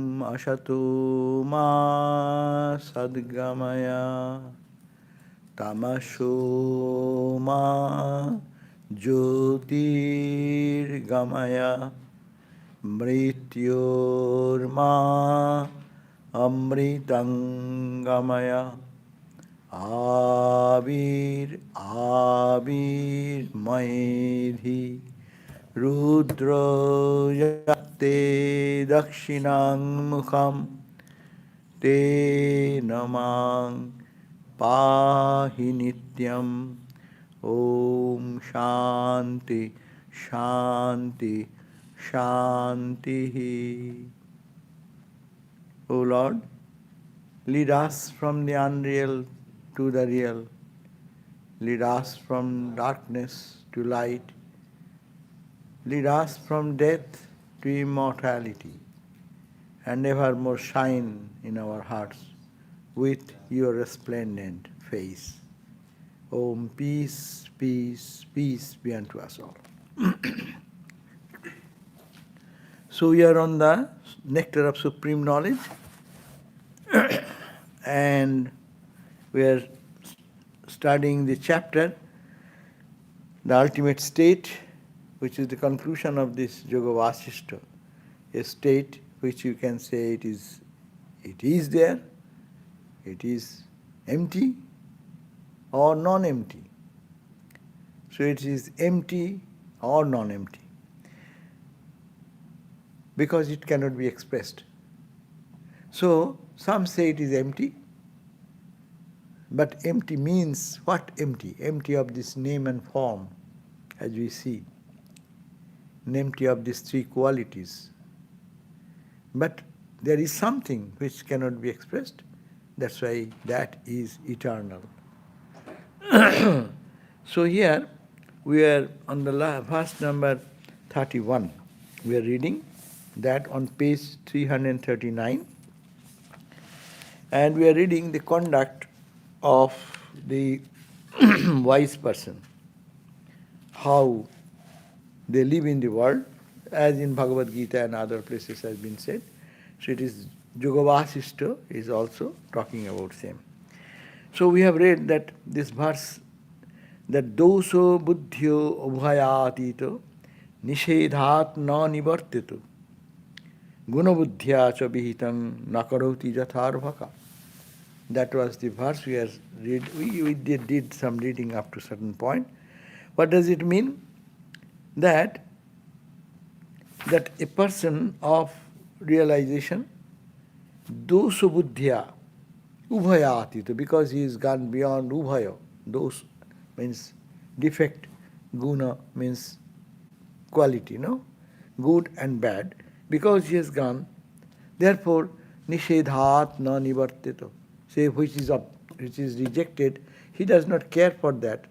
Ashato ma sadgamaya tamasho ma jyotirgamaya mrityorma amritangamaya avir maedhi rudro yakte dakshinang mukham te namang pahi nityam. Om Shanti Shanti Shanti. O Lord, lead us from the unreal to the real. Lead us from darkness to light. Lead us from death to immortality, and evermore shine in our hearts with your resplendent face. Om, peace, peace, peace be unto us all. So we are on the Nectar of Supreme Knowledge, and we are studying the chapter, the ultimate state, which is the conclusion of this Yoga Vasishta, a state which you can say it is there, it is empty or non-empty. So it is empty or non-empty, because it cannot be expressed. So some say it is empty, but empty means what empty? Empty of this name and form, as we see, and empty of these three qualities. But there is something which cannot be expressed. That's why that is eternal. So here we are on the verse number 31. We are reading that on page 339. And we are reading the conduct of the wise person, how they live in the world, as in Bhagavad Gita and other places has been said. So it is Yoga Vasishta is also talking about same. So we have read that this verse, that doso buddhyo ubhayatito nishedhat na nivartito gunabuddhya cha vihitam nakaroti jatharvaka. That was the verse we did some reading up to a certain point. What does it mean? That a person of realization, dosa buddhya, ubhayatita, because he is gone beyond ubhaya. Dos means defect, guna means quality, no? Good and bad. Because he has gone, therefore, nishedhat na nivartito. Say which is rejected, he does not care for that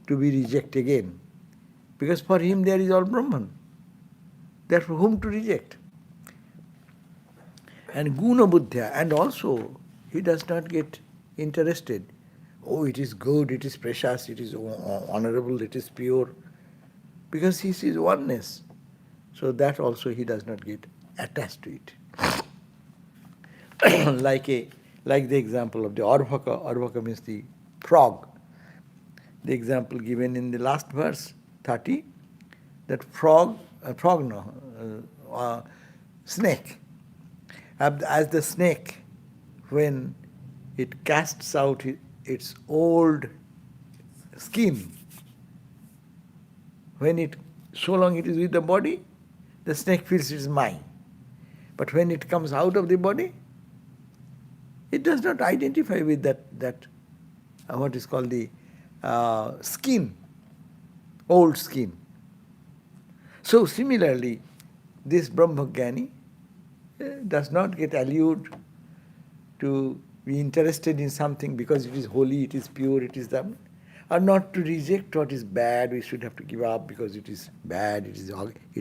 to be rejected again. Because for him there is all Brahman. Therefore, whom to reject? And guna buddhya, and also he does not get interested. Oh, it is good, it is precious, it is honorable, it is pure. Because he sees oneness. So that also he does not get attached to it. Like the example of the Arvaka. Arvaka means the frog. The example given in the last verse, 30, that snake. As the snake, when it casts out its old skin, so long it is with the body, the snake feels it is mine. But when it comes out of the body, it does not identify with that what is called the skin, old skin. So similarly, this Brahmajnani does not get allured to be interested in something because it is holy, it is pure, it is that, or not to reject what is bad, we should have to give up because it is bad, it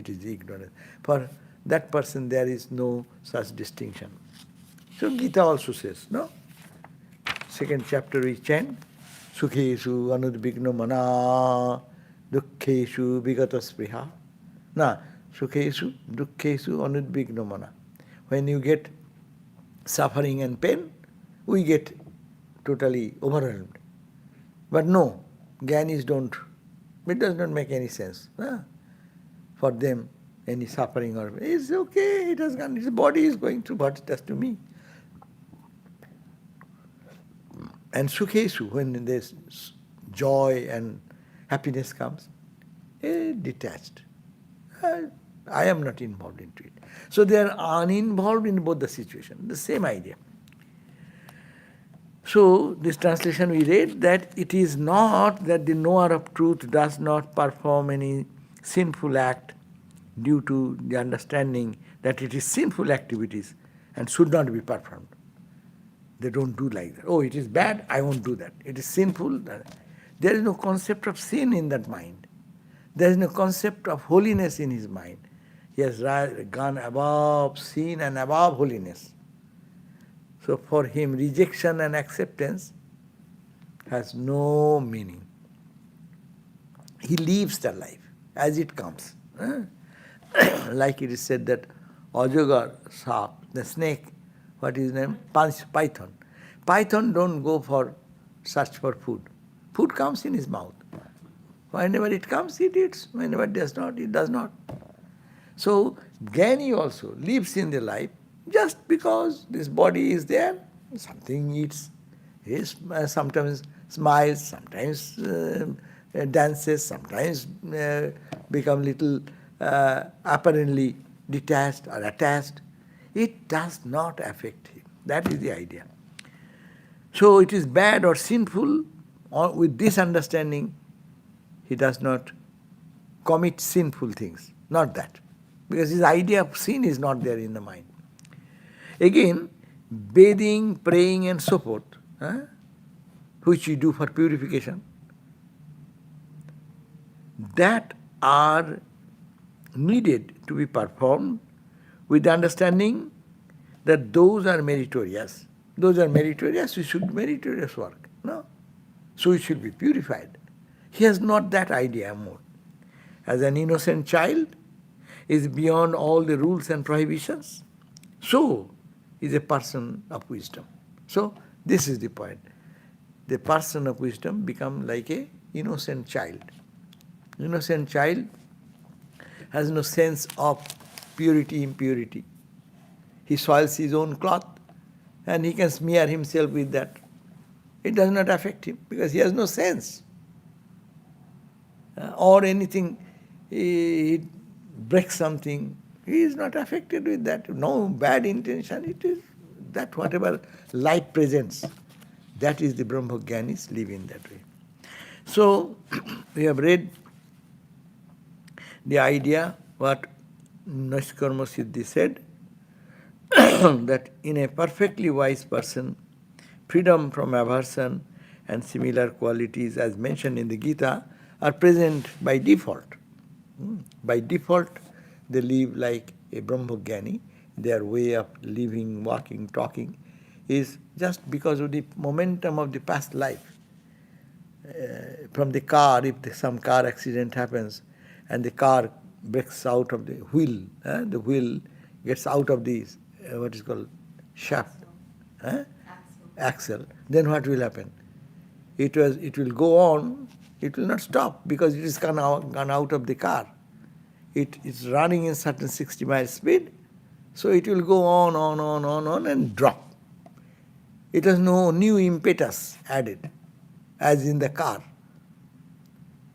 is ignorant. For that person there is no such distinction. So Gita also says, no? Second chapter we chant, Sukheshu anudbigno mana dukkeshu vigata spriha. Na, Sukheshu dukkeshu anudbigno mana. when you get suffering and pain, we get totally overwhelmed. But no, Gyanis don't. It does not make any sense. For them, any suffering or it's okay, it has gone, his body is going through what it does to me. And Sukhesu, when this joy and happiness comes, detached. I am not involved into it. So they are uninvolved in both the situation, the same idea. So this translation we read that it is not that the knower of truth does not perform any sinful act due to the understanding that it is sinful activities and should not be performed. They don't do like that. Oh, it is bad, I won't do that. It is sinful. There is no concept of sin in that mind. There is no concept of holiness in his mind. He has gone above sin and above holiness. So for him, rejection and acceptance has no meaning. He lives the life as it comes. Like it is said that Ajagar, Sap, the snake, what is his name? Python. Python don't go for search for food. Food comes in his mouth. Whenever it comes, it eats. Whenever it does not, it does not. So Jnani also lives in the life just because this body is there, something eats. He sometimes smiles, sometimes dances, sometimes become little apparently detached or attached. It does not affect him. That is the idea. So it is bad or sinful, or with this understanding, he does not commit sinful things. Not that. Because his idea of sin is not there in the mind. Again, bathing, praying and so forth, which we do for purification, that are needed to be performed with the understanding that those are meritorious. Those are meritorious, we should do meritorious work. No? So we should be purified. He has not that idea more. As an innocent child is beyond all the rules and prohibitions, so is a person of wisdom. So this is the point. The person of wisdom becomes like a innocent child. Innocent child has no sense of purity, impurity. He soils his own cloth and he can smear himself with that. It does not affect him because he has no sense. Or anything, he breaks something, he is not affected with that. No bad intention, it is that whatever light presents, that is the Brahmagyanis live in that way. So, we have read the idea what Naishkarma Siddhi said, that in a perfectly wise person, freedom from aversion and similar qualities as mentioned in the Gita are present by default. By default, they live like a Brahmagyani. Their way of living, walking, talking is just because of the momentum of the past life. From the car, if some car accident happens and the car breaks out of the wheel gets out of the what is called shaft, axle, then what will happen? It will go on, it will not stop because it is gone out of the car. It is running in certain 60 miles speed, so it will go on and drop. It has no new impetus added, as in the car.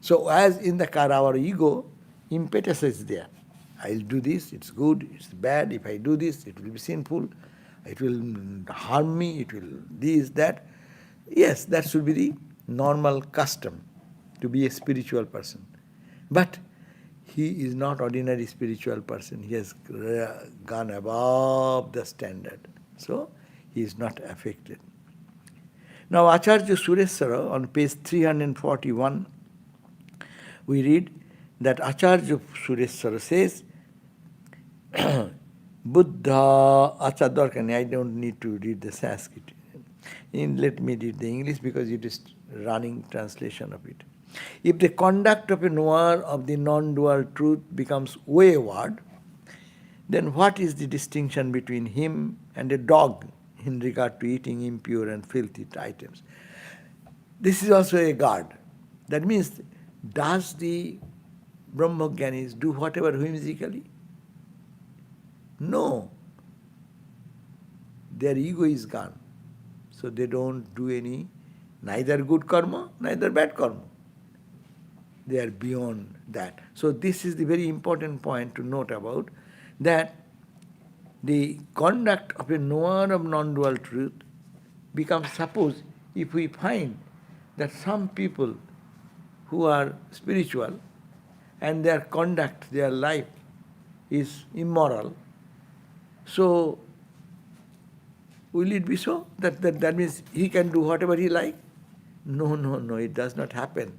So as in the car, our ego, impetus is there. I'll do this, it's good, it's bad, if I do this, it will be sinful, it will harm me, it will this, that. Yes, that should be the normal custom to be a spiritual person. But he is not ordinary spiritual person. He has gone above the standard. So, he is not affected. Now, Acharya Sureshwara, on page 341, we read that Acharya Sureshwara says, Buddha, I don't need to read the Sanskrit. Let me read the English because it is running translation of it. If the conduct of a knower of the non-dual truth becomes wayward, Then what is the distinction between him and a dog in regard to eating impure and filthy items? This is also a guard. That means, does the Brahmogyanis do whatever whimsically? No. Their ego is gone. So they don't do any, neither good karma, neither bad karma. They are beyond that. So this is the very important point to note about, that the conduct of a knower of non-dual truth becomes, suppose if we find that some people who are spiritual and their conduct, their life is immoral, so will it be so? That means he can do whatever he likes? No, it does not happen.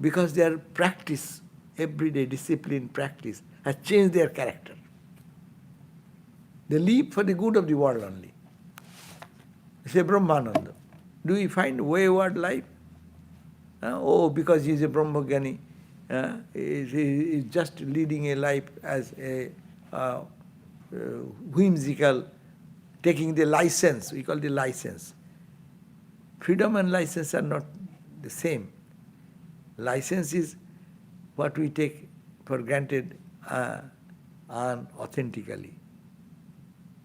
Because their practice, everyday discipline practice, has changed their character. They live for the good of the world only. Say Brahmananda. Do we find wayward life? Because he is a Brahmagyani, he is just leading a life as a whimsical, taking the license, we call the license. Freedom and license are not the same. License is what we take for granted unauthentically.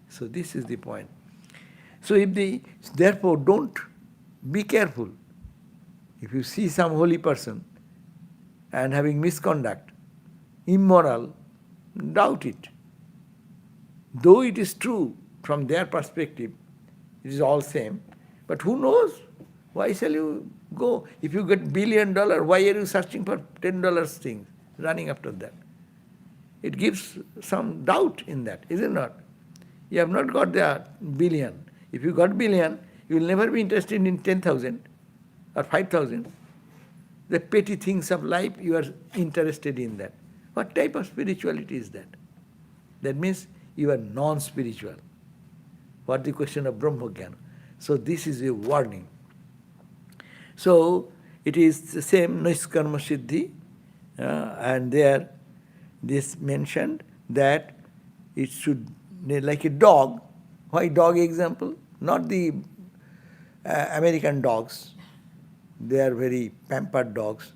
So this is the point. So therefore don't be careful. If you see some holy person and having misconduct, immoral, doubt it. Though it is true from their perspective, it is all same, but who knows? Why shall you go? If you get $1 billion, why are you searching for $10 things, running after that? It gives some doubt in that, is it not? You have not got the billion. If you got billion, you will never be interested in 10,000 or 5,000. The petty things of life, you are interested in that. What type of spirituality is that? That means you are non-spiritual. What the question of Brahmogyan? So this is a warning. So it is the same Niskarma Siddhi, and there this mentioned that it should, like a dog. Why dog example? Not the American dogs. They are very pampered dogs.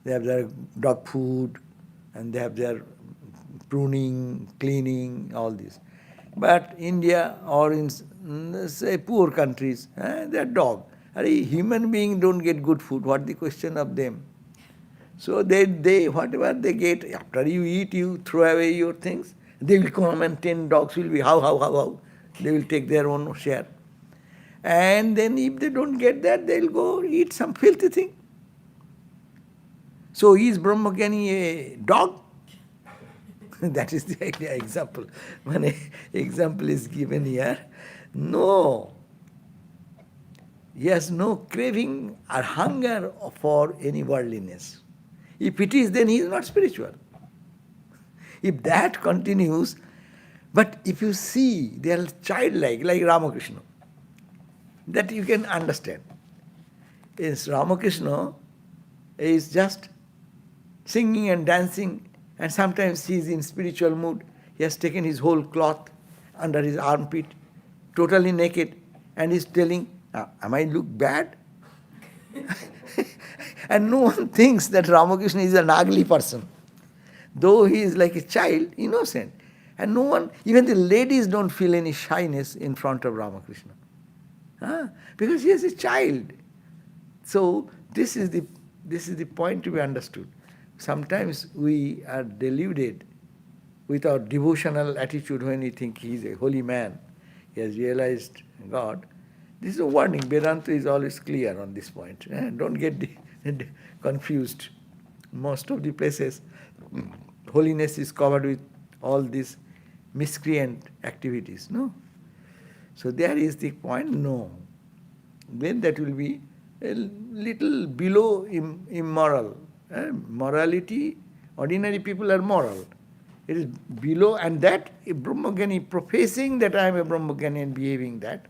They have their dog food and they have their pruning, cleaning, all this. But India or in, say, poor countries, they are dog. Human beings don't get good food. What the question of them? So they whatever they get, after you eat, you throw away your things. They will come and 10 dogs will be how. They will take their own share. And then if they don't get that, they will go eat some filthy thing. So is Brahmagyani a dog? That is the idea, example. One example is given here. No. He has no craving or hunger for any worldliness. If it is, then he is not spiritual. If that continues, but if you see they are childlike, like Ramakrishna, that you can understand. Is Ramakrishna is just singing and dancing, and sometimes he is in spiritual mood. He has taken his whole cloth under his armpit, totally naked, and is telling, am I look bad? And no one thinks that Ramakrishna is an ugly person. Though he is like a child, innocent. And no one, even the ladies don't feel any shyness in front of Ramakrishna. Because he is a child. So this is the point to be understood. Sometimes we are deluded with our devotional attitude when we think he is a holy man. He has realized God. This is a warning. Vedanta is always clear on this point. Don't get confused. Most of the places, holiness is covered with all these miscreant activities. No. So there is the point. No. Then that will be a little below immoral. Morality, ordinary people are moral. It is below, and that a Brahmagyani professing that I am a Brahmagyani and behaving that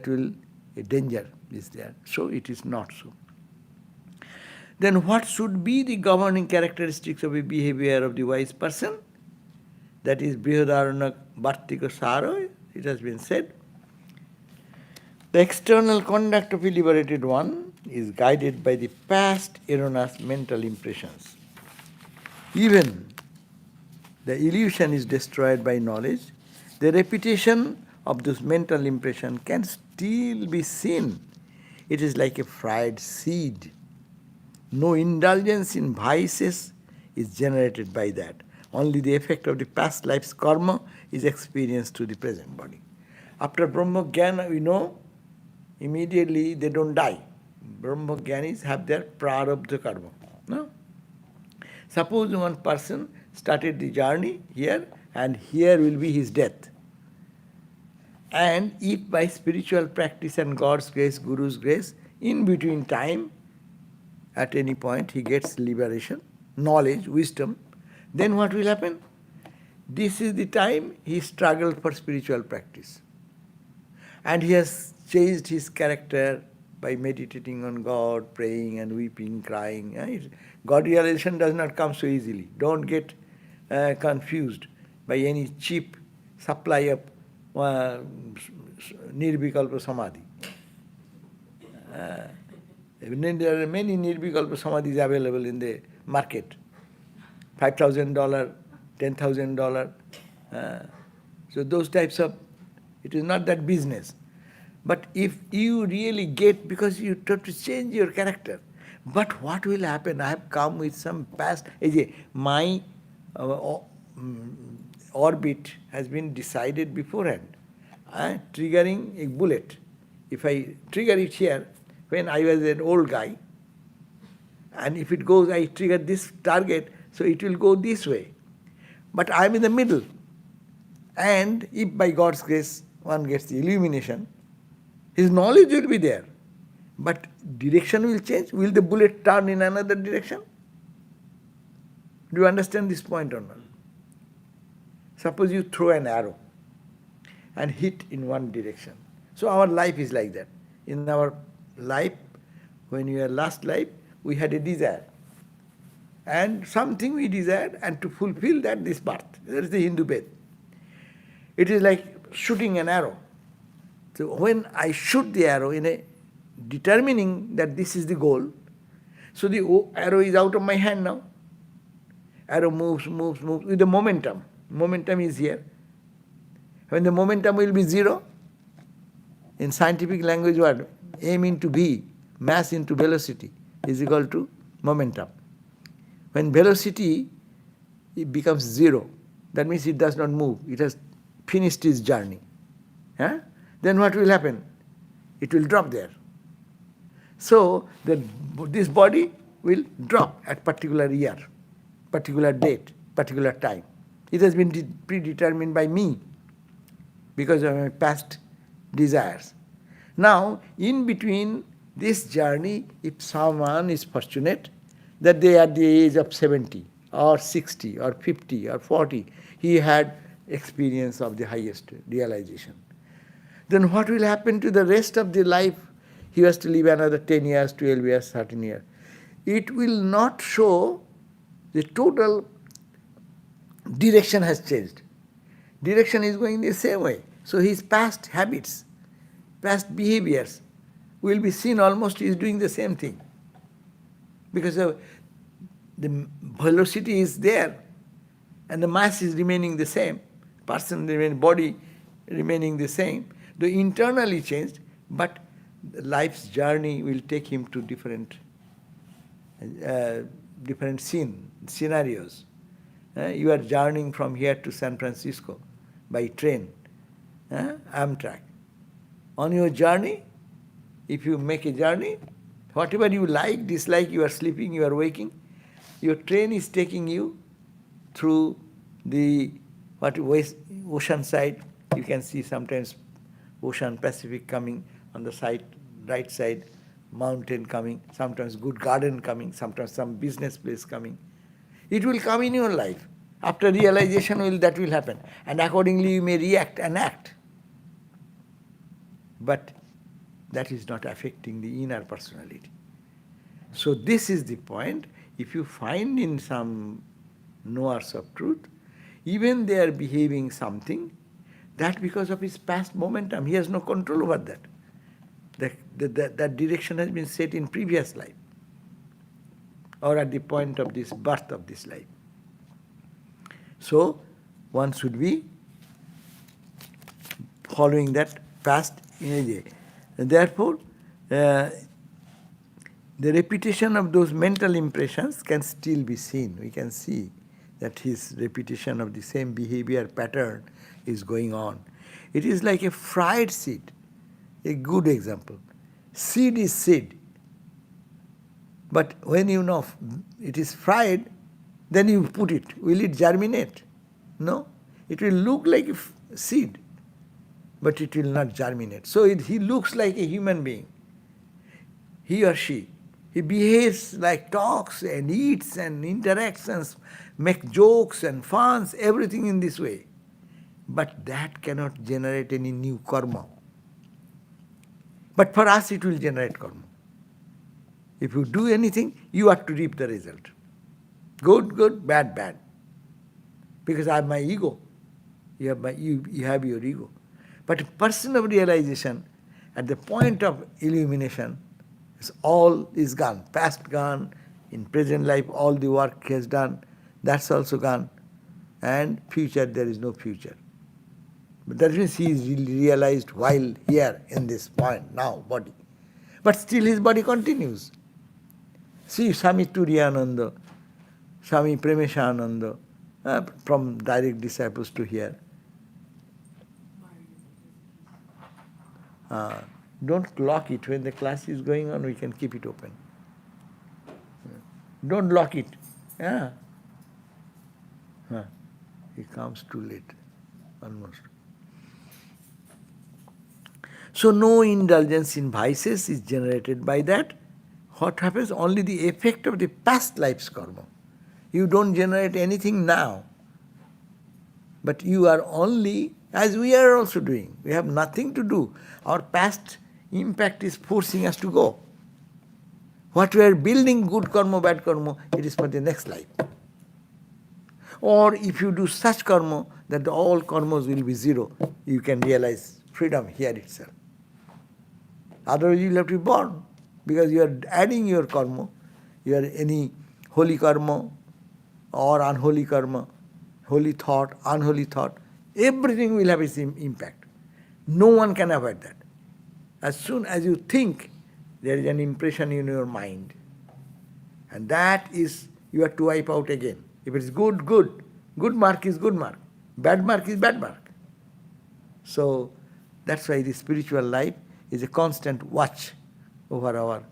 will, a danger is there. So it is not so. Then what should be the governing characteristics of a behavior of the wise person? That is Brihadarana Bhartika Saro, it has been said. The external conduct of a liberated one is guided by the past erroneous mental impressions. Even the illusion is destroyed by knowledge, the repetition of those mental impressions can still be seen. It is like a fried seed. No indulgence in vices is generated by that. Only the effect of the past life's karma is experienced through the present body. After Brahma Jnana, we know, immediately they don't die. Brahma Jnanis have their prarabdha karma. No? Suppose one person started the journey here, and here will be his death. And if by spiritual practice and God's grace, Guru's grace, in between time, at any point he gets liberation, knowledge, wisdom, then what will happen? This is the time he struggled for spiritual practice. And he has changed his character by meditating on God, praying and weeping, crying. God realization does not come so easily. Don't get confused by any cheap supply of nirvikalpa samadhi. There are many nirvikalpa samadhis available in the market. $5,000, $10,000. So those types of, it is not that business. But if you really get, because you have to change your character. But what will happen? I have come with some past, my orbit has been decided beforehand. Triggering a bullet. If I trigger it here, when I was an old guy, and if it goes, I trigger this target, so it will go this way. But I am in the middle. And if by God's grace one gets the illumination, his knowledge will be there. But direction will change. Will the bullet turn in another direction? Do you understand this point or not? Suppose you throw an arrow and hit in one direction. So our life is like that. In our life, when we were last life, we had a desire. And something we desired, and to fulfill that, this birth. That is the Hindu faith. It is like shooting an arrow. So when I shoot the arrow in a determining that this is the goal, so the arrow is out of my hand now. Arrow moves with the momentum. Momentum is here. When the momentum will be zero, in scientific language what? M into V, mass into velocity, is equal to momentum. When velocity it becomes zero, that means it does not move. It has finished its journey. Then what will happen? It will drop there. So this body will drop at particular year, particular date, particular time. It has been predetermined by me because of my past desires. Now, in between this journey, if someone is fortunate that they are at the age of 70 or 60 or 50 or 40, he had experience of the highest realization. Then what will happen to the rest of the life? He has to live another 10 years, 12 years, 13 years. It will not show the total direction has changed. Direction is going the same way. So his past habits, past behaviors will be seen almost he is doing the same thing. Because the velocity is there and the mass is remaining the same, body remaining the same. Though internally changed, but life's journey will take him to different scenarios. You are journeying from here to San Francisco by train, Amtrak. On your journey, if you make a journey, whatever you like, dislike, you are sleeping, you are waking, your train is taking you through the ocean side. You can see sometimes ocean, Pacific coming on the side, right side, mountain coming, sometimes good garden coming, sometimes some business place coming. It will come in your life. After realization, that will happen. And accordingly you may react and act. But that is not affecting the inner personality. So this is the point. If you find in some knowers of truth, even they are behaving something, that because of his past momentum, he has no control over that. That direction has been set in previous life or at the point of this birth of this life. So, one should be following that past image. And therefore, the repetition of those mental impressions can still be seen. We can see that his repetition of the same behavior pattern is going on. It is like a fried seed, a good example. Seed is seed. But when you know it is fried, then you put it. Will it germinate? No. It will look like a seed, but it will not germinate. So he looks like a human being. He or she. He behaves like talks and eats and interacts and makes jokes and funs, everything in this way. But that cannot generate any new karma. But for us it will generate karma. If you do anything, you have to reap the result. Good, good, bad, bad. Because I have my ego. You have your ego. But a person of realization, at the point of illumination, all is gone. Past gone, in present life all the work he has done, that's also gone. And future, there is no future. But that means he is realized while here in this point, now, body. But still his body continues. See Swami Turiyananda, Swami Premeshananda, from direct disciples to here. Don't lock it. When the class is going on, we can keep it open. Don't lock it. Yeah. He comes too late, almost. So no indulgence in vices is generated by that. What happens? Only the effect of the past life's karma. You don't generate anything now. But you are only, as we are also doing, we have nothing to do. Our past impact is forcing us to go. What we are building, good karma, bad karma, it is for the next life. Or if you do such karma that all karmas will be zero, you can realize freedom here itself. Otherwise you will have to be born, because you are adding your karma, you are any holy karma or unholy karma, holy thought, unholy thought, everything will have its impact. No one can avoid that. As soon as you think, there is an impression in your mind. And that is, you have to wipe out again. If it is good, good. Good mark is good mark. Bad mark is bad mark. So, that's why the spiritual life is a constant watch over our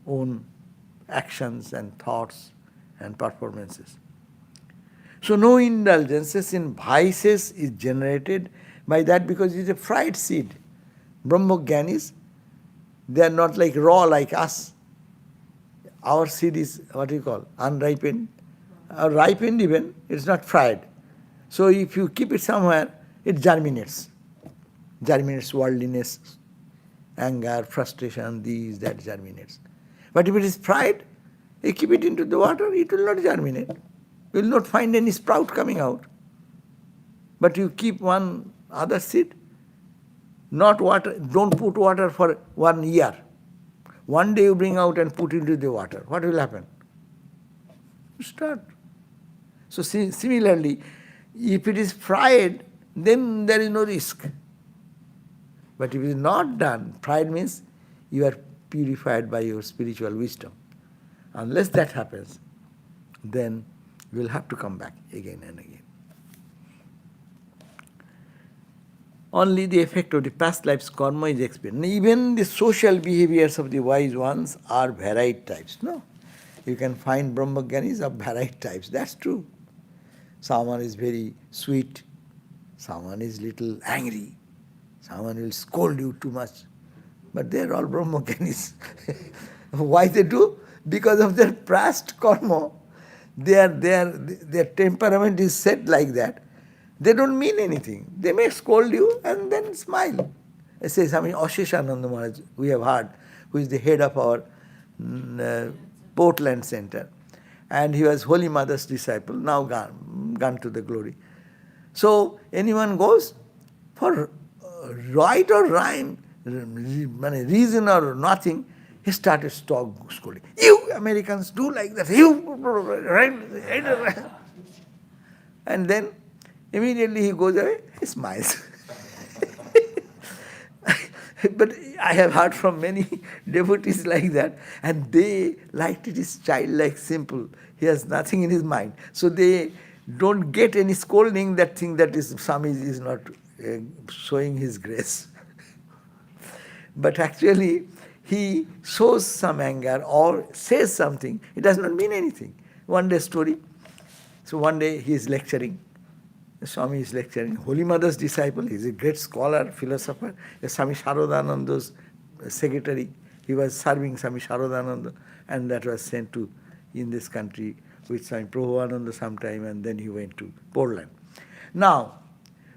own actions and thoughts and performances. So no indulgences in vices is generated by that, because it is a fried seed. Brahmogyanis, they are not like raw like us. Our seed is, what you call, unripened. Ripened even, it's not fried. So if you keep it somewhere, it germinates. Germinates worldliness, anger, frustration, these, that germinates. But if it is fried, you keep it into the water, it will not germinate. You will not find any sprout coming out. But you keep one other seed, not water, don't put water for 1 year. One day you bring out and put into the water. What will happen? You start. So similarly, if it is fried, then there is no risk. But if it is not done, fried means you are purified by your spiritual wisdom. Unless that happens, then you will have to come back again and again. Only the effect of the past life's karma is experienced. Even the social behaviors of the wise ones are varied types. No? You can find Brahmagyanis of varied types. That's true. Someone is very sweet. Someone is little angry. Someone will scold you too much. But they are all Brahmagyanis. Why they do? Because of their past karma. Their temperament is set like that. They don't mean anything. They may scold you and then smile. I say Swami Asheshananda Maharaj, we have heard, who is the head of our Portland Center. and he was Holy Mother's disciple, now gone to the glory. So anyone goes for right or rhyme, reason or nothing, he started scolding. You Americans do like that. You right. And then immediately he goes away, he smiles. But I have heard from many devotees like that, and they liked it is childlike, simple. He has nothing in his mind. So they don't get any scolding, that thing that is Swami is not showing his grace. But actually, he shows some anger or says something, it does not mean anything. One day story. So one day he is lecturing. Swami is lecturing. Holy Mother's disciple, he is a great scholar, philosopher. Swami Sarvadevananda's secretary. He was serving Swami Sarvadevananda, and that was sent to in this country with Swami Prabhupada sometime, and then he went to Portland. Now,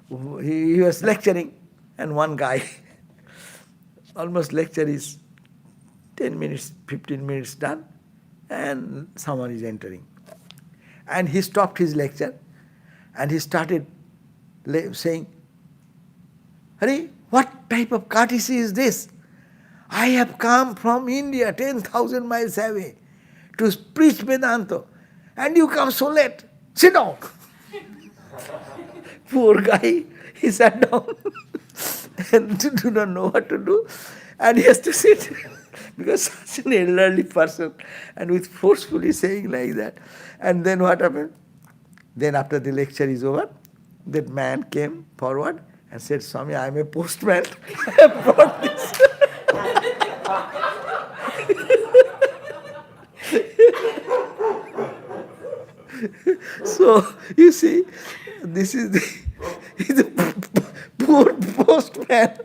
he was lecturing, and one guy, almost lecture is 10 minutes, 15 minutes done, and someone is entering. And he stopped his lecture, and he started saying, Hari, what type of courtesy is this? I have come from India, 10,000 miles away, to preach Vedanta, and you come so late. Sit down. Poor guy, he sat down and do not know what to do, and he has to sit because such an elderly person, and with forcefully saying like that. And then what happened? Then after the lecture is over, that man came forward and said, Swami, I am a postman. I have brought this. So, you see, this is the poor postman.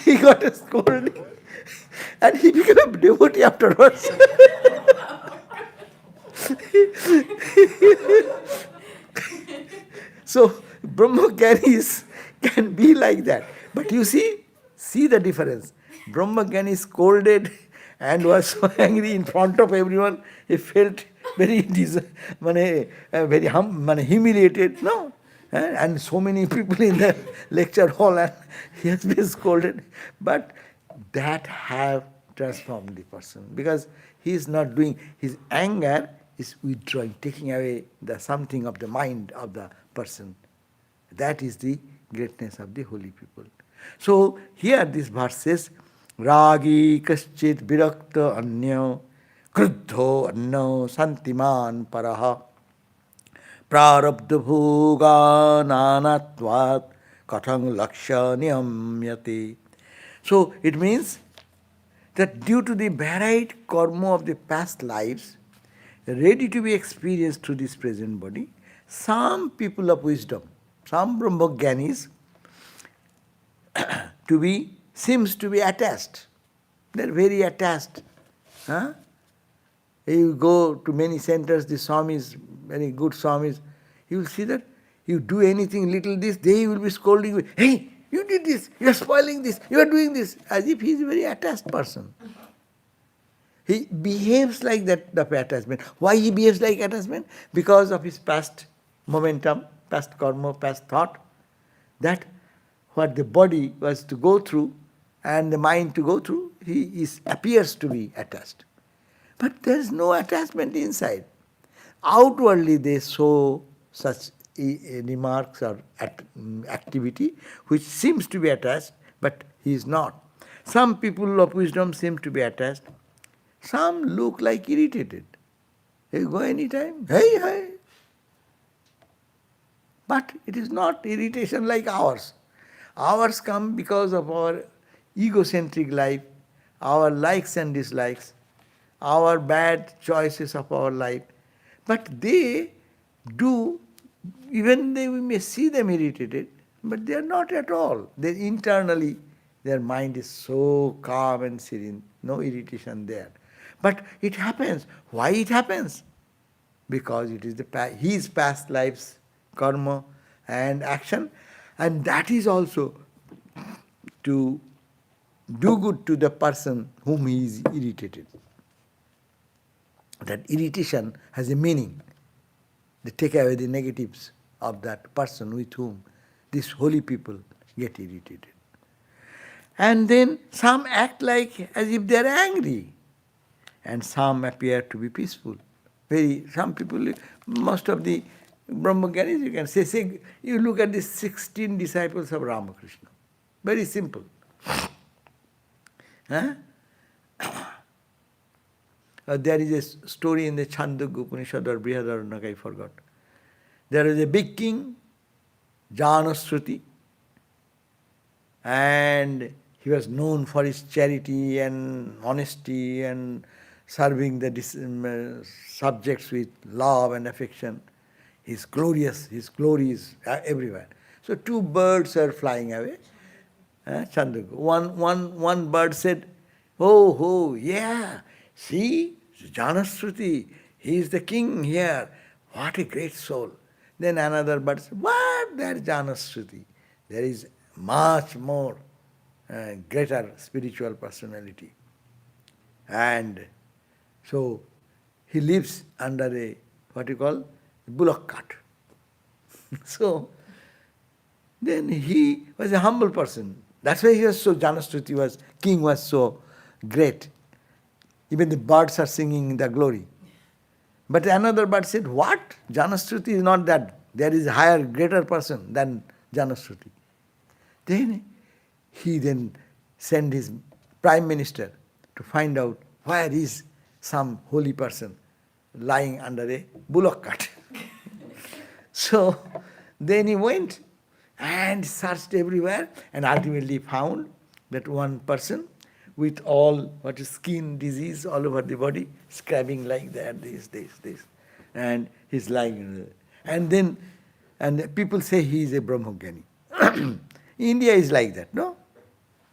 He got a scolding, and he became a devotee afterwards. So, Brahmagyanis can be like that. But you see the difference. Brahmagyan is scolded and was so angry in front of everyone, he felt very humiliated. No. And so many people in the lecture hall, and he has been scolded. But that have transformed the person, because he is not doing, his anger is withdrawing, taking away the something of the mind of the person. That is the greatness of the holy people. So here this verse says, Ragi kaschit virakta anyo kruddho anno santiman paraha prarabdha bhoga nanatvat kathang lakshanyam yati. So it means that due to the varied karma of the past lives, ready to be experienced through this present body, some people of wisdom, some Brahmagyanis, seems to be attached. They are very attached. Huh? You go to many centers, the Swamis, very good Swamis, you will see that you do anything little this, they will be scolding you. Hey, you did this, you are spoiling this, you are doing this, as if he is a very attached person. He behaves like that, the attachment. Why he behaves like attachment? Because of his past momentum, past karma, past thought, that what the body was to go through and the mind to go through, he appears to be attached. But there is no attachment inside. Outwardly they show such remarks or activity which seems to be attached, but he is not. Some people of wisdom seem to be attached. Some look like irritated. They go anytime, hey, hey. But it is not irritation like ours. Ours come because of our egocentric life, our likes and dislikes, our bad choices of our life. But they do, even we may see them irritated, but they are not at all. They internally, their mind is so calm and serene, no irritation there. But it happens. Why it happens? Because it is his past life's karma and action, and that is also to do good to the person whom he is irritated. that irritation has a meaning. They take away the negatives of that person with whom these holy people get irritated. And then some act like as if they are angry, and some appear to be peaceful. Some people, most of the Brahmagaris, you can say, you look at the 16 disciples of Ramakrishna. Very simple. Huh? There is a story in the Chandogya Upanishad or Brihadaranyaka, I forgot. There is a big king, Janashruti, and he was known for his charity and honesty and serving the subjects with love and affection. He's glorious, his glory is everywhere. So two birds are flying away. Chandogya. One bird said, oh, yeah, see, Janashruti, he is the king here. What a great soul. Then another bird said, what? There is Janashruti. There is much more greater spiritual personality. And so he lives under a, what you call, bullock cart. So then he was a humble person. That's why he was so, Janashruti king was so great. Even the birds are singing the glory. But another bird said, what? Janashruti is not that. There is a higher, greater person than Janashruti. Then he sent his prime minister to find out where is some holy person lying under a bullock cart. So then he went and searched everywhere and ultimately found that one person with all what is skin disease all over the body, scrabbing like that, this. And he's lying. And people say he is a Brahmogani. India is like that, no?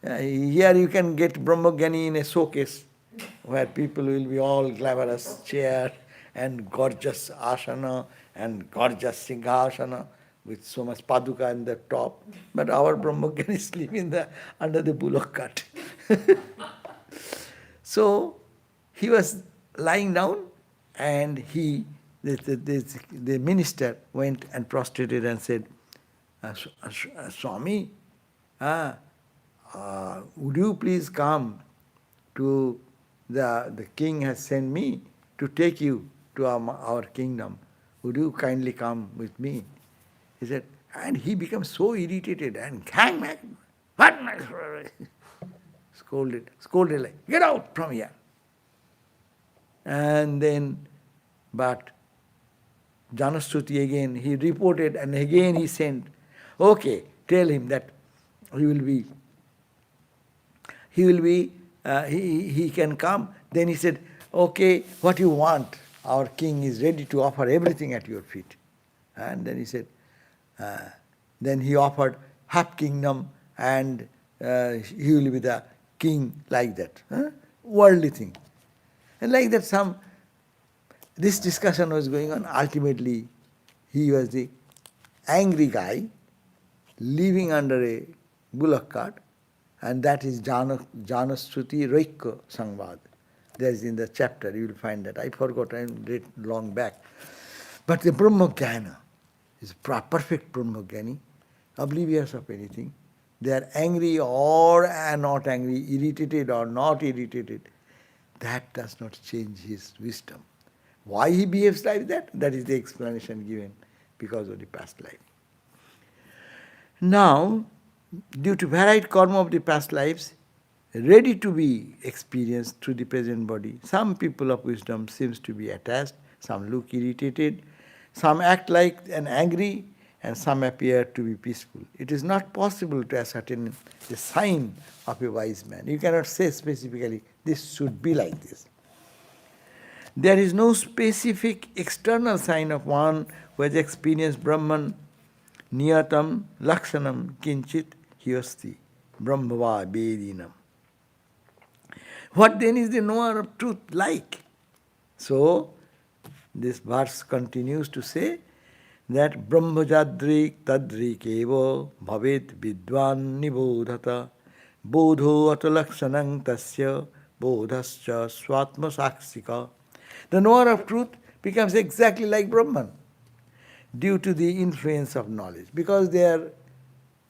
Here you can get Brahmogani in a showcase where people will be all glamorous chair and gorgeous asana and gorgeous singhasana with so much paduka in the top. But our Brahmoganis live under the bullock cart. So he was lying down and the minister went and prostrated and said, Swami, would you please come to the king has sent me to take you to our kingdom. Would you kindly come with me? He said, and he becomes so irritated and what? Scolded like, get out from here. And then, but Janashruti again, he reported and again he sent, okay, tell him that he can come. Then he said, okay, what you want? Our king is ready to offer everything at your feet. And then he said, then he offered half kingdom and he will be the king like that. Worldly thing. And like that this discussion was going on. Ultimately, he was the angry guy living under a bullock cart, and that is Janashruti Raikya Sangvad. There is in the chapter, you will find that. I forgot, I read long back. But the Brahmajnana is perfect Brahmajnani, oblivious of anything. They are angry or are not angry, irritated or not irritated. That does not change his wisdom. Why he behaves like that? That is the explanation given, because of the past life. Now, due to varied karma of the past lives, ready to be experienced through the present body, some people of wisdom seems to be attached, some look irritated, some act like an angry, and some appear to be peaceful. It is not possible to ascertain the sign of a wise man. You cannot say specifically, this should be like this. There is no specific external sign of one who has experienced Brahman, Niyatam, Lakshanam, Kinchit, Hyasti, Brahmava, Vedinam. What then is the knower of truth like? So, this verse continues to say that Brahmajadrik tadrik eva bhavet vidvan nibodhata bodho atalakshanang tasya bodhascha swatma saksika. The knower of truth becomes exactly like Brahman due to the influence of knowledge. Because they are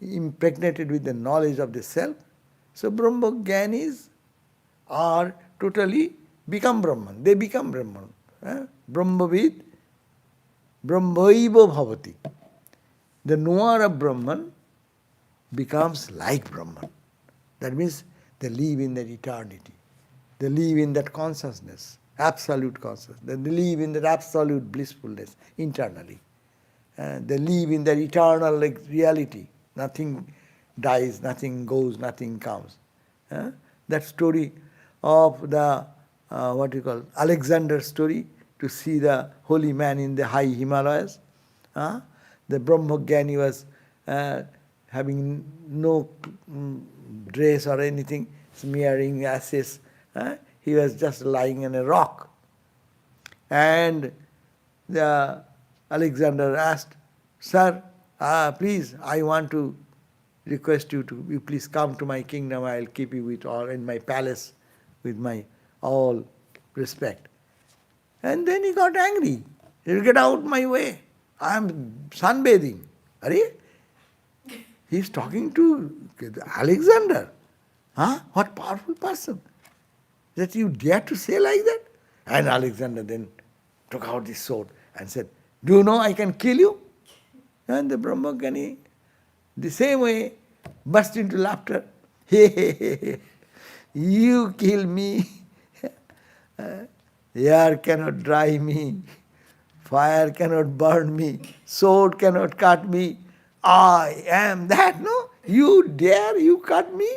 impregnated with the knowledge of the self, so Brahmogyanis are totally become Brahman. They become Brahman. Brahmavid, Brahmaiva bhavati. The knower of Brahman becomes like Brahman. That means they live in that eternity. They live in that consciousness, absolute consciousness. They live in that absolute blissfulness internally. They live in that eternal reality. Nothing dies, nothing goes, nothing comes. That story of the, Alexander story, to see the holy man in the high Himalayas. The Brahmogyani was having no dress or anything, smearing ashes. He was just lying on a rock. And the Alexander asked, "Sir, please, I want to request you to you please come to my kingdom. I will keep you with all in my palace with my all respect." And then he got angry. He said, "Get out my way. I am sunbathing." Are he's talking to Alexander. What powerful person. That you dare to say like that? And Alexander then took out his sword and said, "Do you know I can kill you?" And the Brahmogyani, the same way, burst into laughter. Hey, you kill me. Air cannot dry me. Fire cannot burn me. Sword cannot cut me. I am that, no? You dare, you cut me?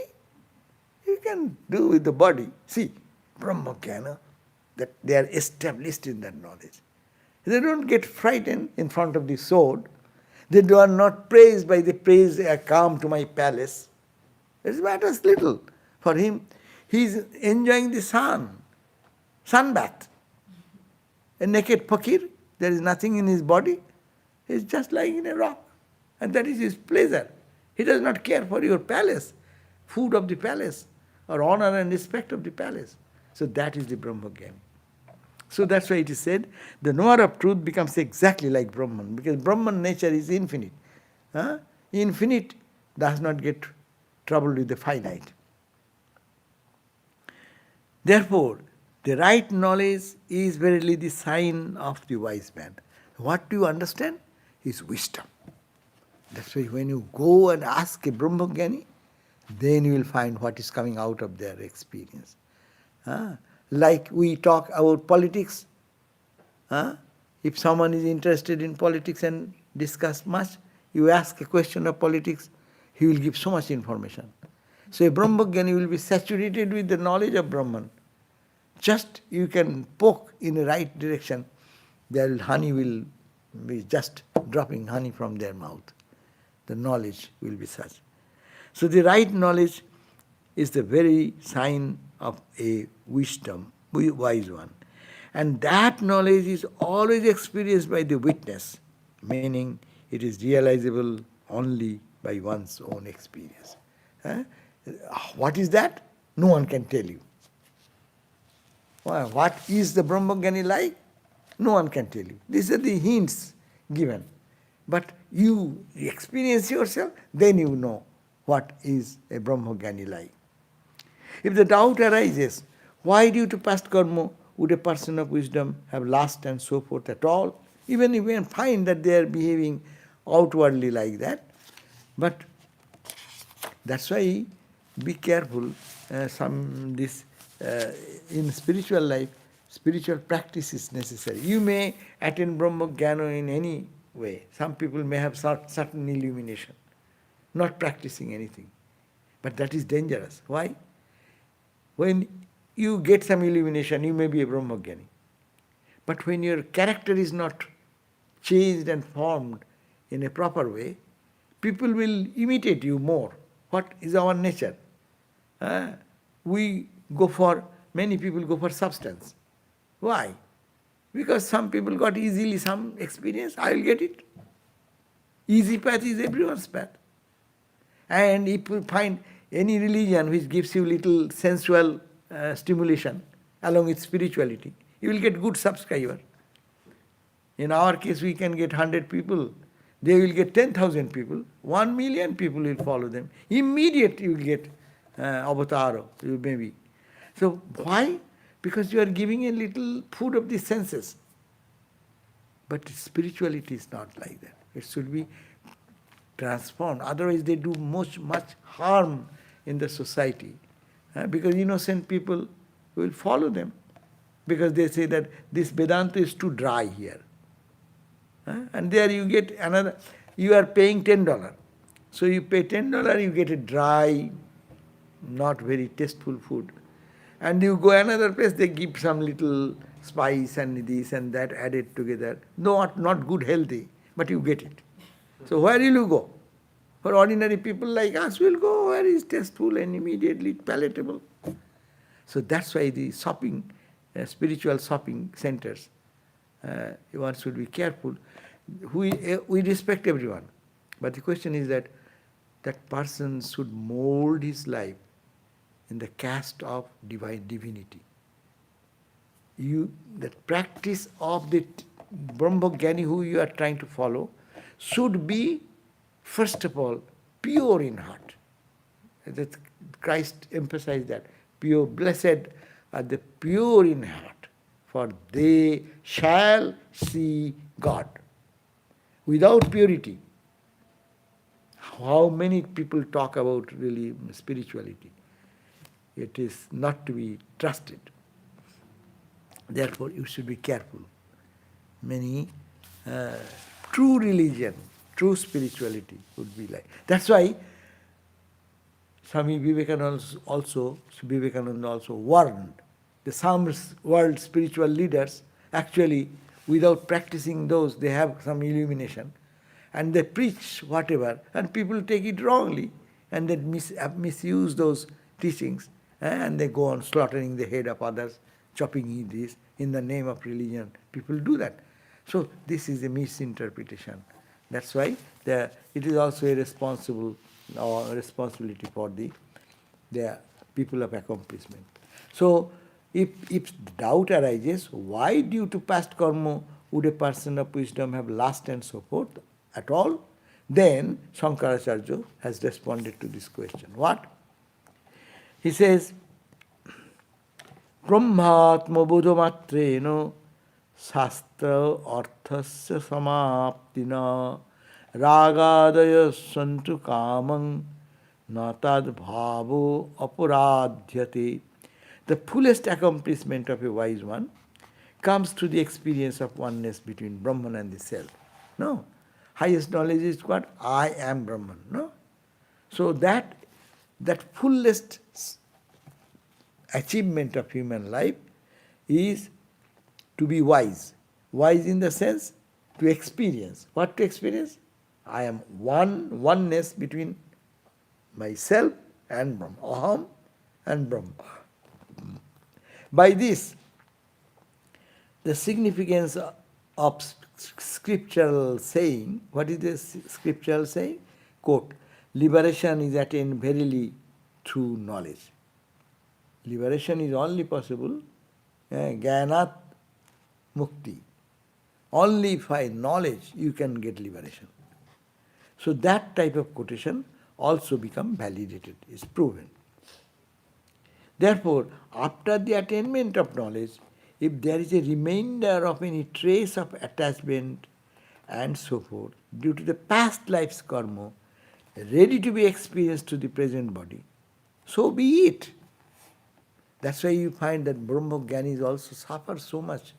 You can do with the body. See, Brahmogyana, that they are established in that knowledge. They don't get frightened in front of the sword. They are not praised by the praise, "Come to my palace." It matters little for him. He is enjoying the sunbath. A naked fakir, there is nothing in his body. He is just lying in a rock. And that is his pleasure. He does not care for your palace, food of the palace, or honor and respect of the palace. So that is the Brahmogyani. So that's why it is said, the knower of truth becomes exactly like Brahman, because Brahman nature is infinite. Infinite does not get troubled with the finite. Therefore, the right knowledge is verily the sign of the wise man. What do you understand? Is wisdom. That's why when you go and ask a Brahmogyani, then you will find what is coming out of their experience. Like we talk about politics. If someone is interested in politics and discuss much, you ask a question of politics, he will give so much information. So a Brahmogyani will be saturated with the knowledge of Brahman. Just you can poke in the right direction, honey will be just dropping honey from their mouth. The knowledge will be such. So the right knowledge is the very sign of a wisdom, wise one. And that knowledge is always experienced by the witness, meaning it is realizable only by one's own experience. What is that? No one can tell you. What is the Brahmogyani like? No one can tell you. These are the hints given. But you experience yourself, then you know what is a Brahmogyani like. If the doubt arises, why due to past karma would a person of wisdom have lust and so forth at all? Even if we find that they are behaving outwardly like that. But that's why be careful. In spiritual life, spiritual practice is necessary. You may attain Brahmogyana in any way. Some people may have certain illumination, not practicing anything. But that is dangerous. Why? When you get some illumination, you may be a Brahmogyani. But when your character is not changed and formed in a proper way, people will imitate you more. What is our nature? Many people go for substance. Why? Because some people got easily some experience, I will get it. Easy path is everyone's path. And if you find any religion which gives you little sensual stimulation along with spirituality, You will get good subscriber. In our case, we can get 100 people. They will get 10,000 people. 1 million people will follow them. Immediately you will get avatar, maybe. So why? Because you are giving a little food of the senses. But spirituality is not like that. It should be transformed. Otherwise they do much harm in the society. Because innocent people will follow them. Because they say that this Vedanta is too dry here. And there you get another, you are paying $10. So you pay $10, you get a dry, not very tasteful food. And you go another place, they give some little spice and this and that added together. No, not good, healthy, but you get it. So where will you go? For ordinary people like us, we'll go where is tasteful and immediately palatable. So that's why the shopping, spiritual shopping centers, one should be careful. We respect everyone. But the question is that person should mold his life in the caste of divinity. The practice of the Brahmajnani who you are trying to follow should be, first of all, pure in heart. That Christ emphasized that. Pure, blessed are the pure in heart, for they shall see God. Without purity, how many people talk about really spirituality? It is not to be trusted. Therefore, you should be careful. Many true religion, true spirituality would be like. That's why Swami Vivekananda also warned some world spiritual leaders, actually without practicing those, they have some illumination and they preach whatever and people take it wrongly and they misuse those teachings and they go on slaughtering the head of others, chopping this in the name of religion. People do that. So this is a misinterpretation. That's why it is also a responsibility for the people of accomplishment. So if doubt arises, why due to past karma would a person of wisdom have lust and so forth at all? Then Shankaracharya has responded to this question. What? He says, Brahmatma bodhamatrena shastra arthasya samaptina ragadaya santu kamang natad bhavo aparadhyate. The fullest accomplishment of a wise one comes through the experience of oneness between Brahman and the self. No. Highest knowledge is what? I am Brahman. No. So that fullest achievement of human life is to be wise. Wise in the sense to experience. What to experience? I am oneness between myself and Brahma. Aham and Brahma. By this, the significance of scriptural saying, what is this scriptural saying? Quote, liberation is attained verily through knowledge. Liberation is only possible, Jnanat Mukti. Only by knowledge you can get liberation. So that type of quotation also become validated, is proven. Therefore, after the attainment of knowledge, if there is a remainder of any trace of attachment and so forth, due to the past life's karma, ready to be experienced to the present body, so be it. That's why you find that Brahmajnanis also suffer so much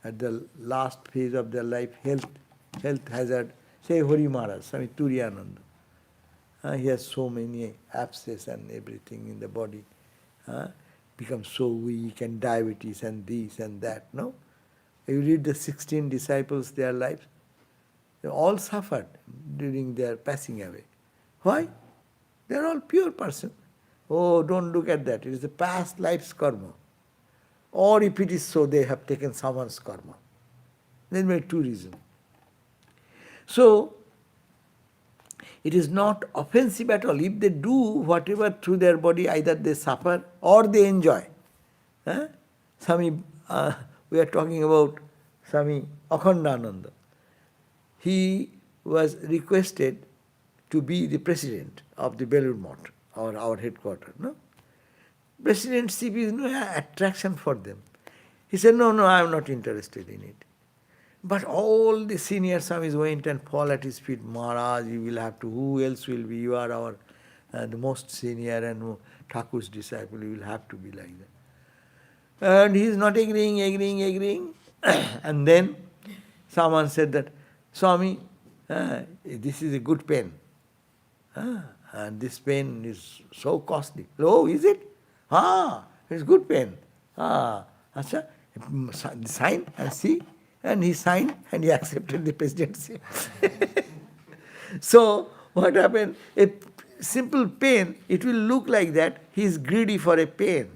at the last phase of their life, health hazard. Say Hari Maharaj, Swami Turiyananda. He has so many abscess and everything in the body. Becomes so weak and diabetes and this and that, no? You read the 16 disciples, their lives, they all suffered during their passing away. Why? They are all pure persons. Oh, don't look at that. It is the past life's karma. Or if it is so, they have taken someone's karma. There may be two reasons. So, it is not offensive at all. If they do whatever through their body, either they suffer or they enjoy. Swami we are talking about Swami Akhandananda. He was requested to be the president of the Belur Math, our headquarters. No? Presidentship is no attraction for them. He said, no, I am not interested in it. But all the senior Swamis went and fall at his feet. Maharaj, you will have to, who else will be? You are our the most senior and Thakur's disciple, you will have to be like that. And he is not agreeing. And then someone said that, Swami, this is a good pen. And this pen is so costly. Oh, is it? It's good pen. Acha, sign and see. And he signed and he accepted the presidency. So what happened? A simple pen, it will look like that he is greedy for a pen.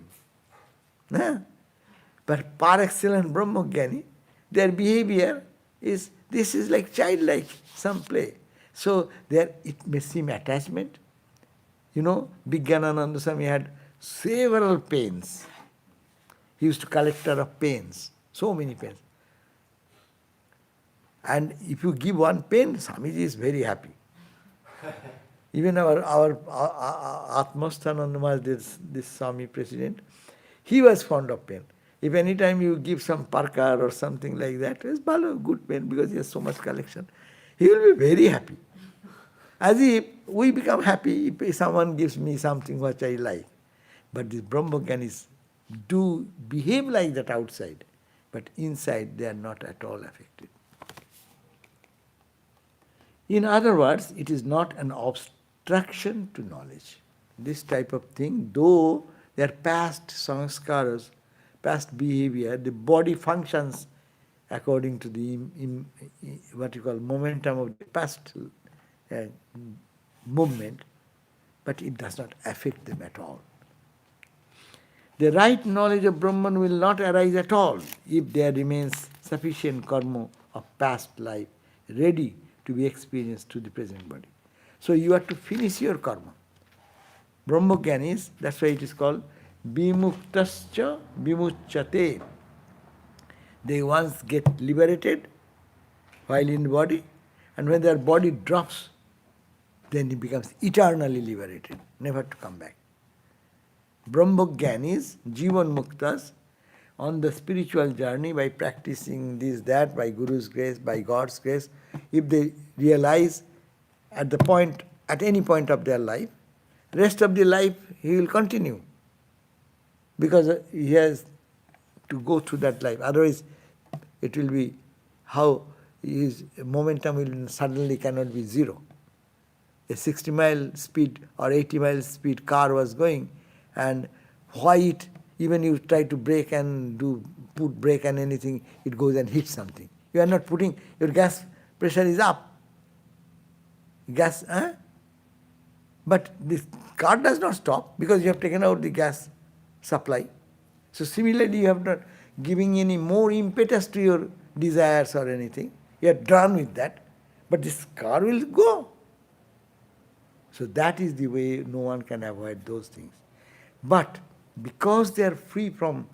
But par excellence Brahmagyani, their behavior is, this is like childlike, some play. So there it may seem attachment. You know, Vijnanananda Swami had several pens. He used to collector of pens, so many pens. And if you give one pen, Swamiji is very happy. Even our Atmasthananda Maharaj, this Swami president, he was fond of pen. If any time you give some parkar or something like that, it's a good pen because he has so much collection. He will be very happy. As if we become happy if someone gives me something which I like. But these Brahmagyanis do behave like that outside, but inside they are not at all affected. In other words, it is not an obstruction to knowledge. This type of thing, though they are past sanskaras, past behavior, the body functions according to the what you call momentum of the past movement, but it does not affect them at all. The right knowledge of Brahman will not arise at all if there remains sufficient karma of past life ready to be experienced to the present body. So you have to finish your karma. Brahmagyanis, that's why it is called vimuktascha vimuchyate. They once get liberated while in the body, and when their body drops, then it becomes eternally liberated, never to come back. Brahmagyanis, Jivan Muktas, on the spiritual journey by practicing this, that, by Guru's grace, by God's grace, if they realize at any point of their life, rest of the life he will continue. Because he has to go through that life. Otherwise, it will be how his momentum will suddenly cannot be zero. A 60-mile speed or 80-mile speed car was going, and even you try to brake and put brake and anything, it goes and hits something. You are not putting, your gas pressure is up. But this car does not stop because you have taken out the gas supply. So similarly, you have not giving any more impetus to your desires or anything. You are done with that. But this car will go. So that is the way no one can avoid those things. But because they are free from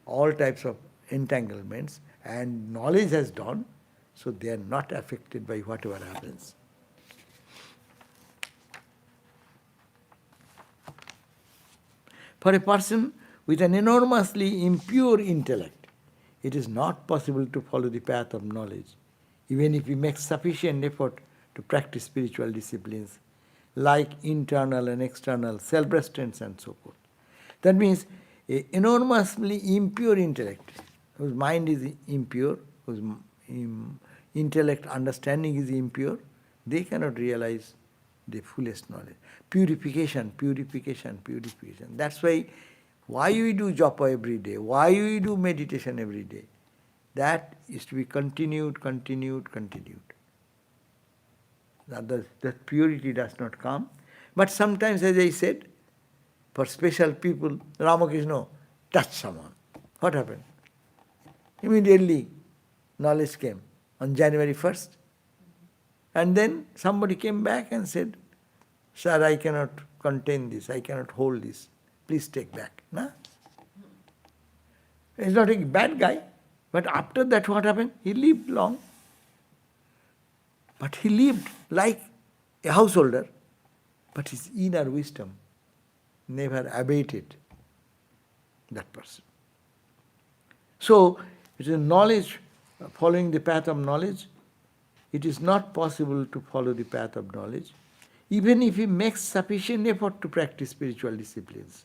all types of entanglements and knowledge has dawned, so they are not affected by whatever happens. For a person with an enormously impure intellect, it is not possible to follow the path of knowledge, even if he makes sufficient effort to practice spiritual disciplines like internal and external self-restraints and so forth. That means an enormously impure intellect, whose mind is impure, whose intellect understanding is impure, they cannot realize the fullest knowledge. Purification. That's why we do japa every day, why we do meditation every day. That is to be continued. That purity does not come. But sometimes, as I said, for special people, Ramakrishna touched someone. What happened? Immediately, knowledge came on January 1st. And then somebody came back and said, "Sir, I cannot contain this, I cannot hold this. Please take back." No? He's not a bad guy. But after that what happened? He lived long. But he lived like a householder. But his inner wisdom never abated that person. So, it is knowledge, following the path of knowledge. It is not possible to follow the path of knowledge, even if he makes sufficient effort to practice spiritual disciplines.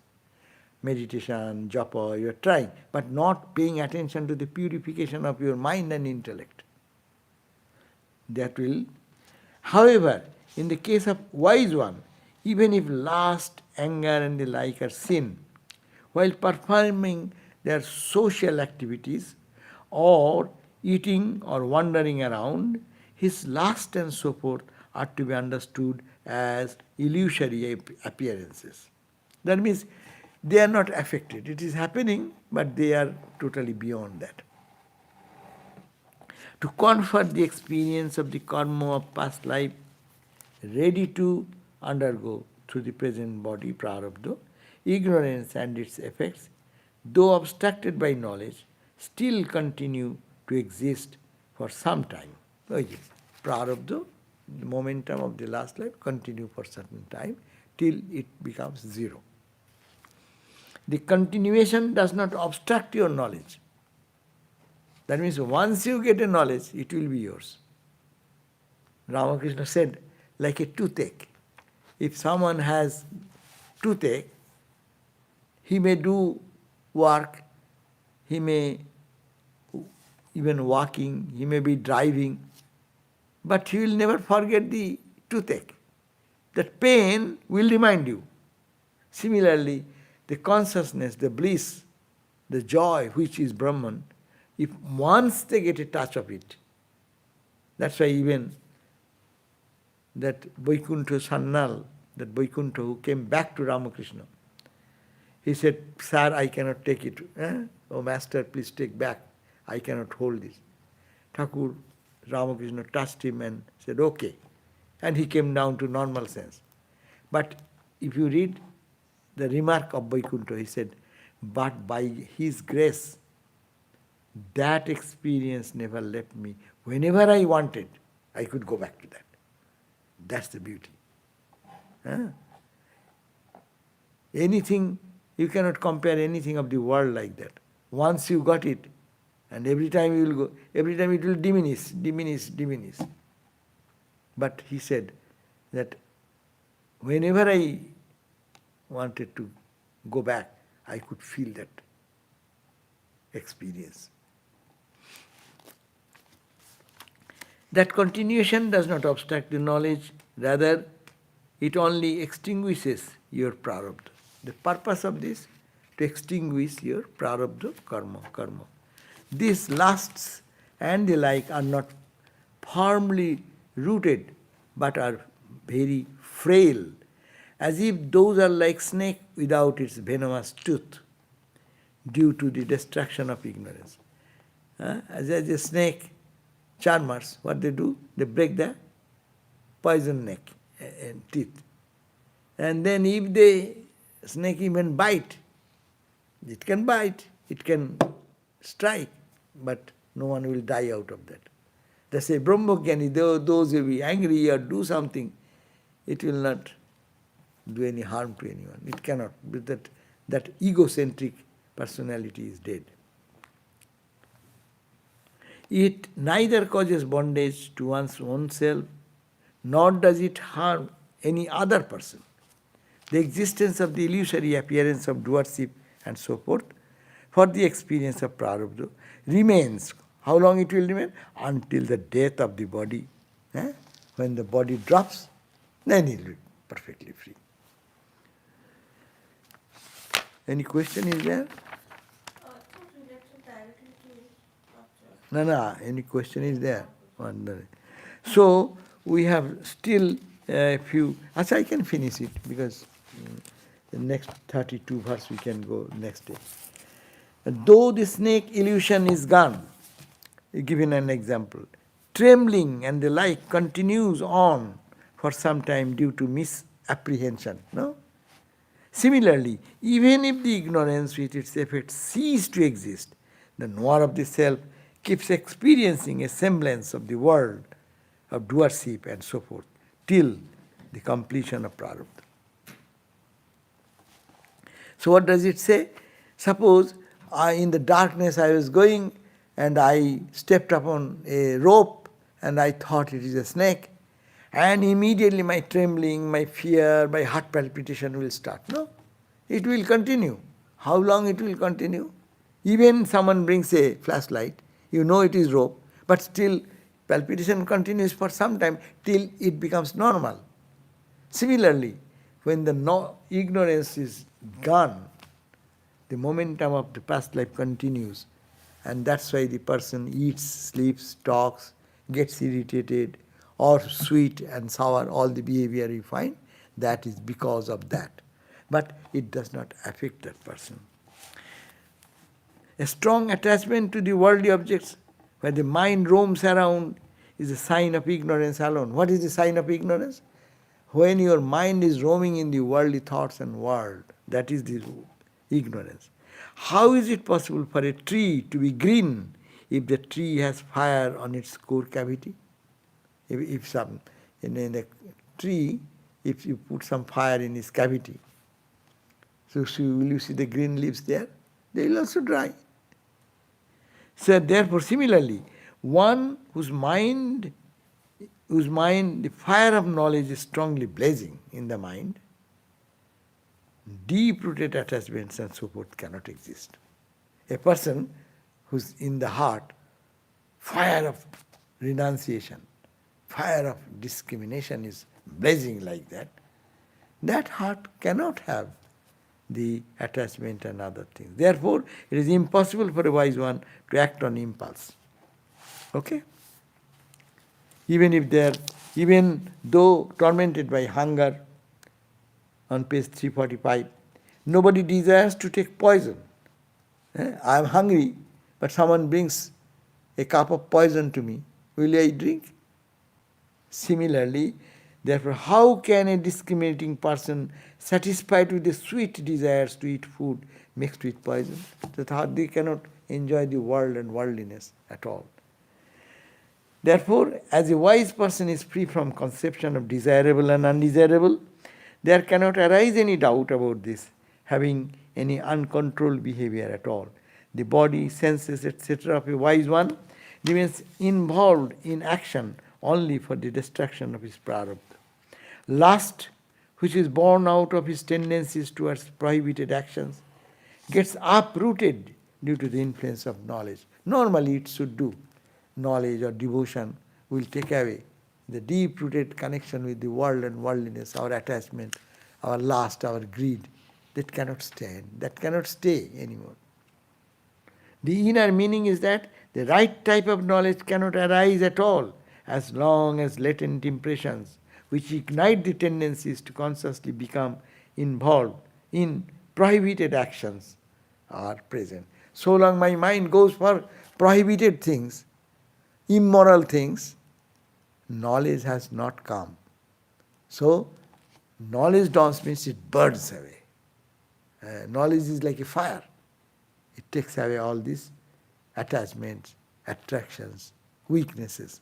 Meditation, japa, you are trying, but not paying attention to the purification of your mind and intellect. That will, however, in the case of wise one, even if lust, anger and the like are sin, while performing their social activities or eating or wandering around, his lust and so forth are to be understood as illusory appearances. That means they are not affected. It is happening, but they are totally beyond that. To confer the experience of the karma of past life, ready to undergo through the present body, prarabdha, ignorance and its effects, though obstructed by knowledge, still continue to exist for some time. Prarabdha, the momentum of the last life, continue for certain time till it becomes zero. The continuation does not obstruct your knowledge. That means once you get a knowledge, it will be yours. Ramakrishna said, like a toothache. If someone has toothache, he may do work, he may even walking, he may be driving, but he will never forget the toothache. That pain will remind you. Similarly, the consciousness, the bliss, the joy which is Brahman, if once they get a touch of it, that's why even that Vaikuntha Sannal, that Vaikuntha who came back to Ramakrishna, he said, "Sir, I cannot take it. Oh, Master, please take back. I cannot hold this." Thakur Ramakrishna touched him and said, "Okay." And he came down to normal sense. But if you read the remark of Vaikuntha, he said, "But by his grace, that experience never left me. Whenever I wanted, I could go back to that." That's the beauty. Anything, you cannot compare anything of the world like that. Once you got it, and every time you will go, every time it will diminish. But he said that whenever I wanted to go back, I could feel that experience. That continuation does not obstruct the knowledge, rather it only extinguishes your prarabdha. The purpose of this, to extinguish your prarabdha karma. These lusts and the like are not firmly rooted, but are very frail, as if those are like snake without its venomous tooth, due to the destruction of ignorance. As a snake, charmers, what they do? They break the poison neck and teeth. And then if the snake even bite, it can strike, but no one will die out of that. They say, Brahmajnani, those who will be angry or do something, it will not do any harm to anyone. It cannot. That egocentric personality is dead. It neither causes bondage to one's own self, nor does it harm any other person. The existence of the illusory appearance of doership and so forth, for the experience of prarabdha, remains. How long it will remain? Until the death of the body. When the body drops, then it will be perfectly free. Any question is there? No, any question is there? So, we have still a few. Actually, I can finish it because the next 32 verse we can go next day. Though the snake illusion is gone, given an example, trembling and the like continues on for some time due to misapprehension. No? Similarly, even if the ignorance with its effects cease to exist, the knower of the self, keeps experiencing a semblance of the world of doership and so forth, till the completion of prarabdha. So what does it say? Suppose in the darkness I was going and I stepped upon a rope and I thought it is a snake, and immediately my trembling, my fear, my heart palpitation will start. No, it will continue. How long it will continue? Even someone brings a flashlight, you know it is rope, but still palpitation continues for some time till it becomes normal. Similarly, when the ignorance is gone, the momentum of the past life continues, and that's why the person eats, sleeps, talks, gets irritated, or sweet and sour, all the behavior you find, that is because of that. But it does not affect that person. A strong attachment to the worldly objects, where the mind roams around, is a sign of ignorance alone. What is the sign of ignorance? When your mind is roaming in the worldly thoughts and world, that is the ignorance. How is it possible for a tree to be green if the tree has fire on its core cavity? If some in a tree, if you put some fire in its cavity, so will you see the green leaves there? They will also dry. So therefore, similarly, one whose mind, the fire of knowledge is strongly blazing in the mind, deep-rooted attachments and so forth cannot exist. A person who's in the heart, fire of renunciation, fire of discrimination is blazing like that, that heart cannot have the attachment and other things. Therefore, it is impossible for a wise one to act on impulse. Okay? Even though tormented by hunger, on page 345, nobody desires to take poison. I am hungry, but someone brings a cup of poison to me. Will I drink? Similarly, therefore, how can a discriminating person satisfied with the sweet desires to eat food mixed with poison? That they cannot enjoy the world and worldliness at all. Therefore, as a wise person is free from conception of desirable and undesirable, there cannot arise any doubt about this, having any uncontrolled behavior at all. The body, senses, etc. of a wise one remains involved in action only for the destruction of his prarabdha. Lust, which is born out of his tendencies towards prohibited actions, gets uprooted due to the influence of knowledge. Normally it should do. Knowledge or devotion will take away the deep-rooted connection with the world and worldliness, our attachment, our lust, our greed. That cannot stand, that cannot stay anymore. The inner meaning is that the right type of knowledge cannot arise at all as long as latent impressions, which ignite the tendencies to consciously become involved in prohibited actions, are present. So long my mind goes for prohibited things, immoral things, knowledge has not come. So, knowledge dawns means it burns away. Knowledge is like a fire. It takes away all these attachments, attractions, weaknesses.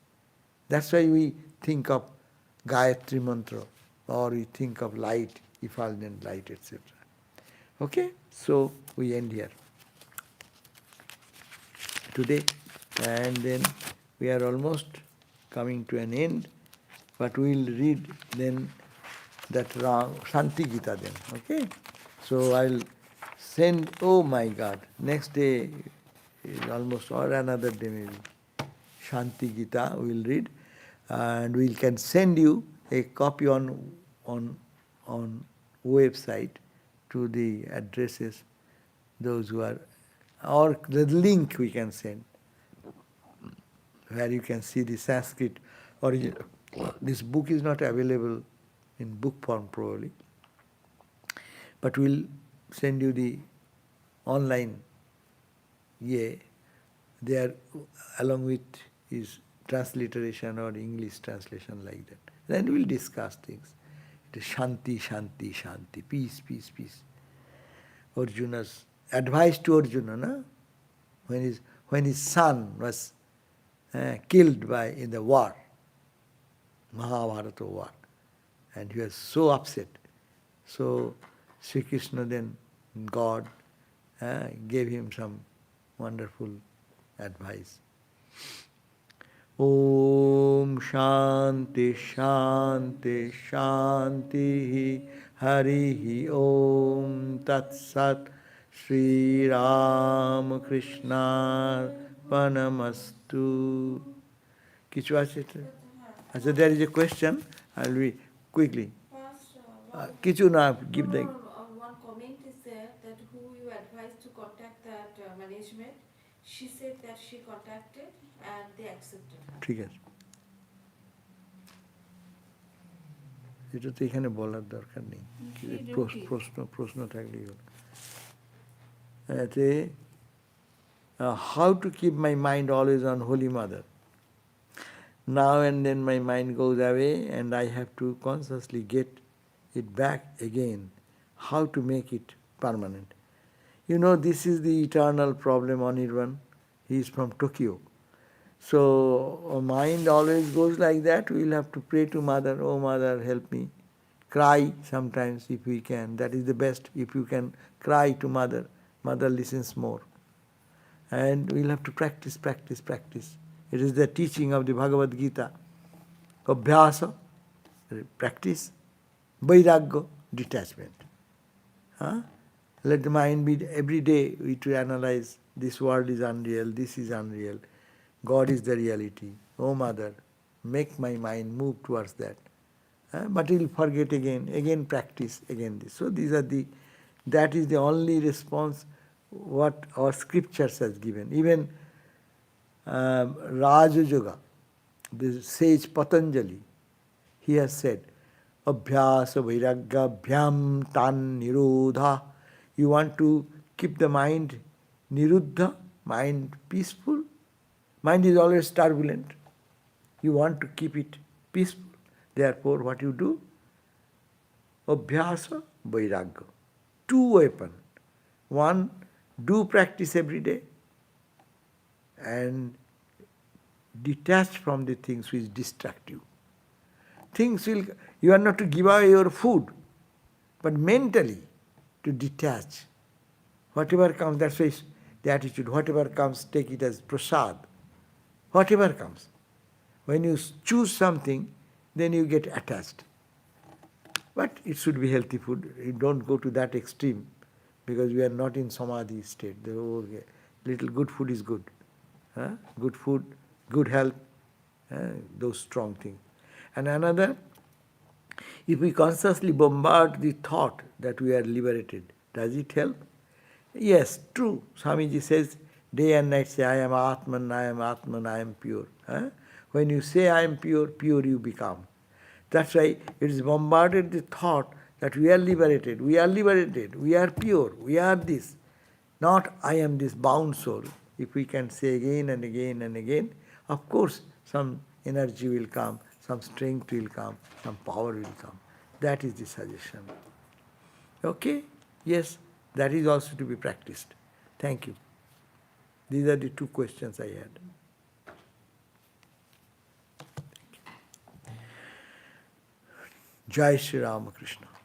That's why we think of Gayatri Mantra, or we think of light, effulgent light, etc. Okay? So, we end here today, and then we are almost coming to an end, but we will read then that Shanti Gita then, okay? So I'll send, oh my God, next day is almost, or another day maybe, Shanti Gita we will read, and we can send you a copy on website to the addresses, those who are, or the link we can send, where you can see the Sanskrit original. This book is not available in book form probably, but we'll send you the online, there along with his transliteration or English translation like that. Then we'll discuss things. It is Shanti, Shanti, Shanti, peace, peace, peace. Arjuna's advice to Arjuna, na? when his son was killed in the war, Mahabharata war, and he was so upset. So Sri Krishna then, God, gave him some wonderful advice. Om Shanti Shanti Shanti Harihi Om Tat Sat Sri Ram Krishna Panamastu. Kichu আছে এটা? আচ্ছা, there is a question. I'll read quickly. Kichu na give the... One comment is there that who you advised to contact that management, she said that she contacted and they accepted her. ঠিক আছে, এটা তো এখানে বলার দরকার নেই, প্রশ্ন থাকলেই হল। How to keep my mind always on Holy Mother. Now and then my mind goes away and I have to consciously get it back again. How to make it permanent? You know, this is the eternal problem on Irwan. He is from Tokyo. So our mind always goes like that. We will have to pray to Mother, oh Mother, help me. Cry sometimes if we can. That is the best. If you can cry to Mother, Mother listens more. And we will have to practice, practice, practice. It is the teaching of the Bhagavad Gita. Abhyasa, practice. Vairagya, detachment. Let the mind be, every day we to analyze, this world is unreal, this is unreal. God is the reality. Oh Mother, make my mind move towards that. But he will forget again practice, again this. So that is the only response what our scriptures has given. Even Raja Yoga, the sage Patanjali, he has said, Abhyasa Vairagya Bhyam Tan Nirodha. You want to keep the mind niruddha, mind peaceful. Mind is always turbulent. You want to keep it peaceful. Therefore, what you do? Abhyasa Vairagya. Two weapons. One, do practice every day and detach from the things which distract you. You are not to give away your food, but mentally to detach. Whatever comes, that's why the attitude, whatever comes, take it as prasad. Whatever comes. When you choose something, then you get attached. But it should be healthy food. You don't go to that extreme, because we are not in samadhi state. Little good food is good. Good food, good health, those strong things. And another, if we consciously bombard the thought that we are liberated, does it help? Yes, true. Swamiji says, day and night say, I am Atman, I am Atman, I am pure. When you say I am pure, pure you become. That's why it is bombarded the thought that we are liberated, we are liberated, we are pure, we are this. Not I am this bound soul. If we can say again and again and again, of course some energy will come, some strength will come, some power will come. That is the suggestion. Okay? Yes, that is also to be practiced. Thank you. These are the two questions I had. Jai Shri Ramakrishna.